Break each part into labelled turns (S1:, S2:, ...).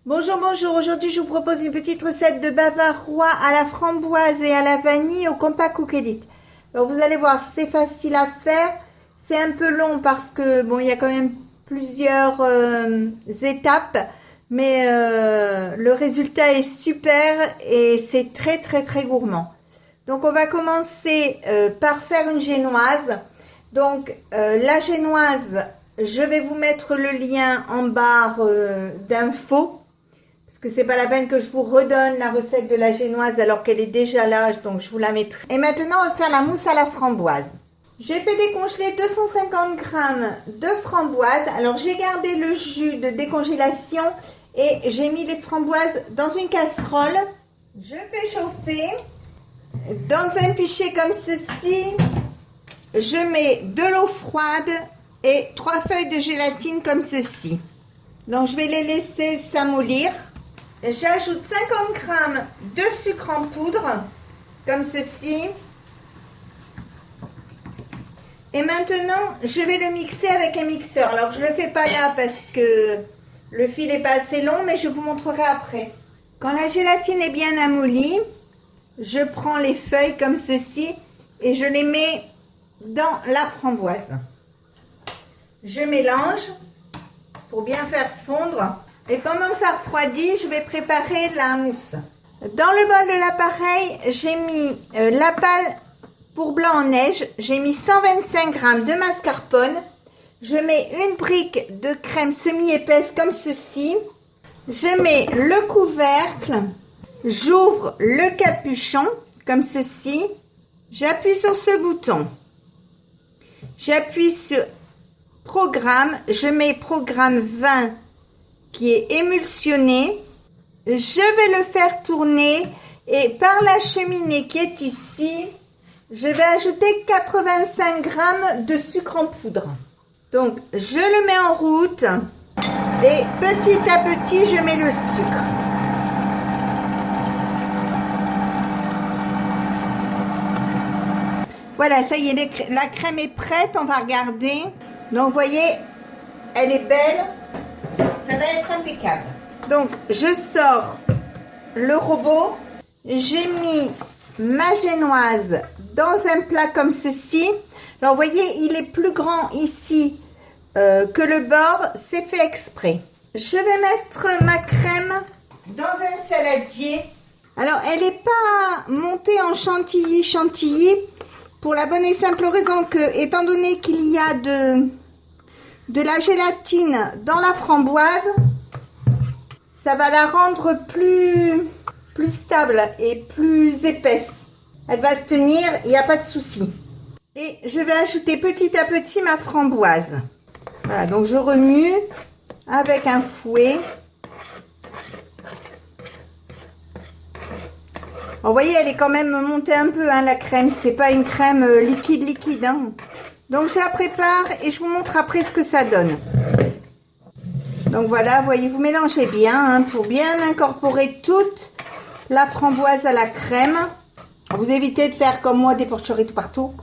S1: Bonjour, bonjour. Aujourd'hui, je vous propose une petite recette de bavarois à la framboise et à la vanille au Compact Cook-Edit. Alors, vous allez voir, c'est facile à faire. C'est un peu long parce que, bon, il y a quand même plusieurs étapes. Mais le résultat est super et c'est très, très, très gourmand. Donc, on va commencer par faire une génoise. Donc, la génoise, je vais vous mettre le lien en barre d'infos. Parce que c'est pas la peine que je vous redonne la recette de la génoise alors qu'elle est déjà là, donc je vous la mettrai. Et maintenant, on va faire la mousse à la framboise. J'ai fait décongeler 250 g de framboise. Alors, j'ai gardé le jus de décongélation et j'ai mis les framboises dans une casserole. Je fais chauffer. Dans un pichet comme ceci, je mets de l'eau froide et 3 feuilles de gélatine comme ceci. Donc, je vais les laisser s'amollir. J'ajoute 50 g de sucre en poudre, comme ceci. Et maintenant, je vais le mixer avec un mixeur. Alors, je ne le fais pas là parce que le fil n'est pas assez long, mais je vous montrerai après. Quand la gélatine est bien amollie, je prends les feuilles comme ceci et je les mets dans la framboise. Je mélange pour bien faire fondre. Et pendant que ça refroidit, je vais préparer la mousse. Dans le bol de l'appareil, j'ai mis la pâle pour blanc en neige. J'ai mis 125 g de mascarpone. Je mets une brique de crème semi-épaisse comme ceci. Je mets le couvercle. J'ouvre le capuchon comme ceci. J'appuie sur ce bouton. J'appuie sur Programme. Je mets Programme 20 qui est émulsionné. Je vais le faire tourner et par la cheminée qui est ici, je vais ajouter 85 g de sucre en poudre. Donc, je le mets en route et petit à petit, je mets le sucre. Voilà, ça y est, la crème est prête, on va regarder. Donc, vous voyez, elle est belle. Ça va être impeccable. Donc, je sors le robot. J'ai mis ma génoise dans un plat comme ceci. Alors, vous voyez, il est plus grand ici que le bord. C'est fait exprès. Je vais mettre ma crème dans un saladier. Alors, elle n'est pas montée en chantilly pour la bonne et simple raison que, étant donné qu'il y a de la gélatine dans la framboise, ça va la rendre plus stable et plus épaisse. Elle va se tenir, il n'y a pas de souci. Et je vais ajouter petit à petit ma framboise. Voilà, donc je remue avec un fouet. Vous voyez, elle est quand même montée un peu, hein, la crème. C'est pas une crème liquide, hein. Donc, je la prépare et je vous montre après ce que ça donne. Donc, voilà, vous voyez, vous mélangez bien hein, pour bien incorporer toute la framboise à la crème. Vous évitez de faire comme moi des porcheries tout partout.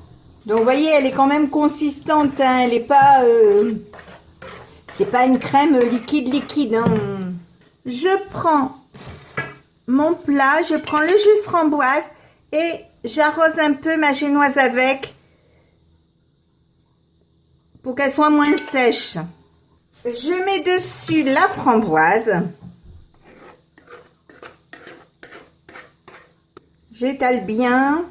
S1: Donc, vous voyez, elle est quand même consistante. Hein, elle n'est pas... c'est pas une crème liquide. Hein. Je prends mon plat, je prends le jus de framboise et j'arrose un peu ma génoise avec pour qu'elle soit moins sèche. Je mets dessus la framboise. J'étale bien.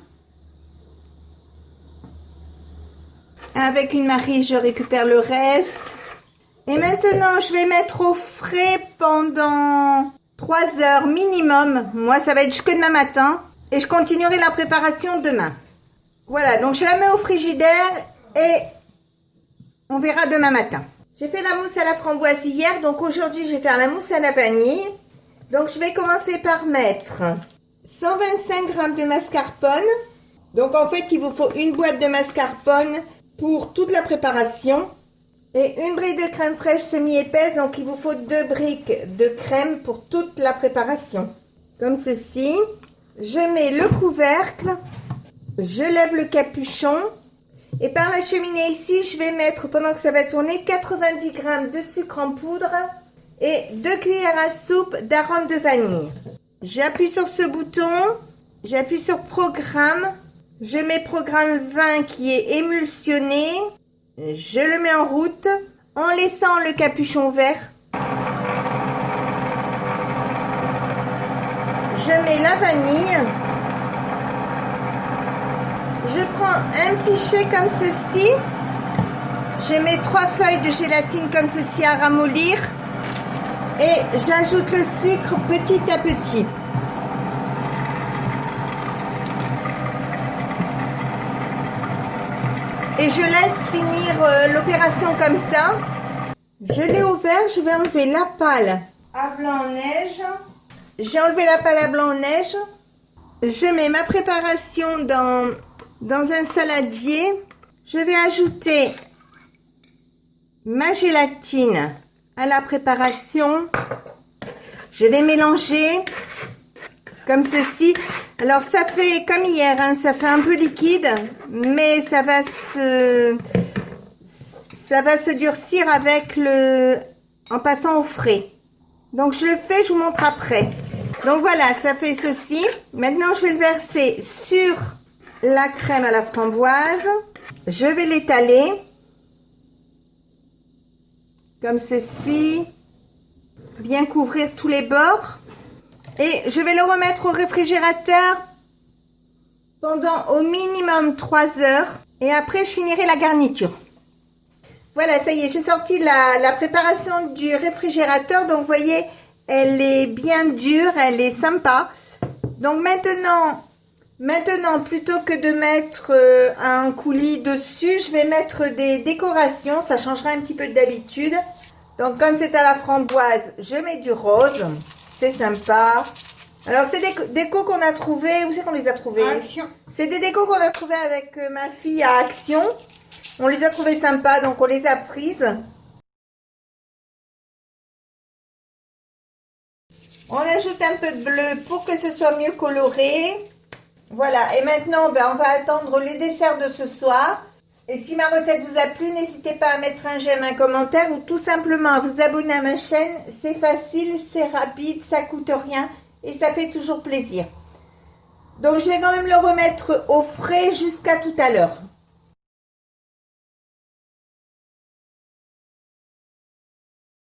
S1: Avec une marie, je récupère le reste. Et maintenant, je vais mettre au frais pendant 3 heures minimum. Moi, ça va être jusque demain matin. Et je continuerai la préparation demain. Voilà, donc je la mets au frigidaire et on verra demain matin. J'ai fait la mousse à la framboise hier, donc aujourd'hui je vais faire la mousse à la vanille. Donc je vais commencer par mettre 125 g de mascarpone. Donc en fait il vous faut une boîte de mascarpone pour toute la préparation. Et une brique de crème fraîche semi-épaisse, donc il vous faut 2 briques de crème pour toute la préparation. Comme ceci. Je mets le couvercle, je lève le capuchon. Et par la cheminée ici, je vais mettre, pendant que ça va tourner, 90 g de sucre en poudre et 2 cuillères à soupe d'arôme de vanille. J'appuie sur ce bouton, j'appuie sur programme, je mets programme 20 qui est émulsionné, je le mets en route en laissant le capuchon vert. Je mets la vanille, je prends un pichet comme ceci, je mets 3 feuilles de gélatine comme ceci à ramollir et j'ajoute le sucre petit à petit. Et je laisse finir l'opération comme ça. Je l'ai ouvert, je vais enlever la pâle à blanc en neige. J'ai enlevé la pâle à blanc en neige. Je mets ma préparation dans un saladier. Je vais ajouter ma gélatine à la préparation. Je vais mélanger comme ceci. Alors ça fait comme hier, hein, ça fait un peu liquide, mais ça va se durcir avec en passant au frais. Donc je le fais, je vous montre après. Donc voilà, ça fait ceci. Maintenant je vais le verser sur la crème à la framboise. Je vais l'étaler comme ceci, bien couvrir tous les bords. Et je vais le remettre au réfrigérateur pendant au minimum 3 heures. Et après, je finirai la garniture. Voilà, ça y est, j'ai sorti la préparation du réfrigérateur. Donc, vous voyez, elle est bien dure, elle est sympa. Donc, maintenant, plutôt que de mettre un coulis dessus, je vais mettre des décorations. Ça changera un petit peu d'habitude. Donc, comme c'est à la framboise, je mets du rose. C'est sympa. Alors, c'est des décos qu'on a trouvés. Où c'est qu'on les a trouvés?
S2: Action.
S1: C'est des décos qu'on a trouvés avec ma fille à Action. On les a trouvés sympas, donc on les a prises. On ajoute un peu de bleu pour que ce soit mieux coloré. Voilà. Et maintenant, on va attendre les desserts de ce soir. Et si ma recette vous a plu, n'hésitez pas à mettre un j'aime, un commentaire ou tout simplement à vous abonner à ma chaîne. C'est facile, c'est rapide, ça coûte rien et ça fait toujours plaisir. Donc je vais quand même le remettre au frais jusqu'à tout à l'heure.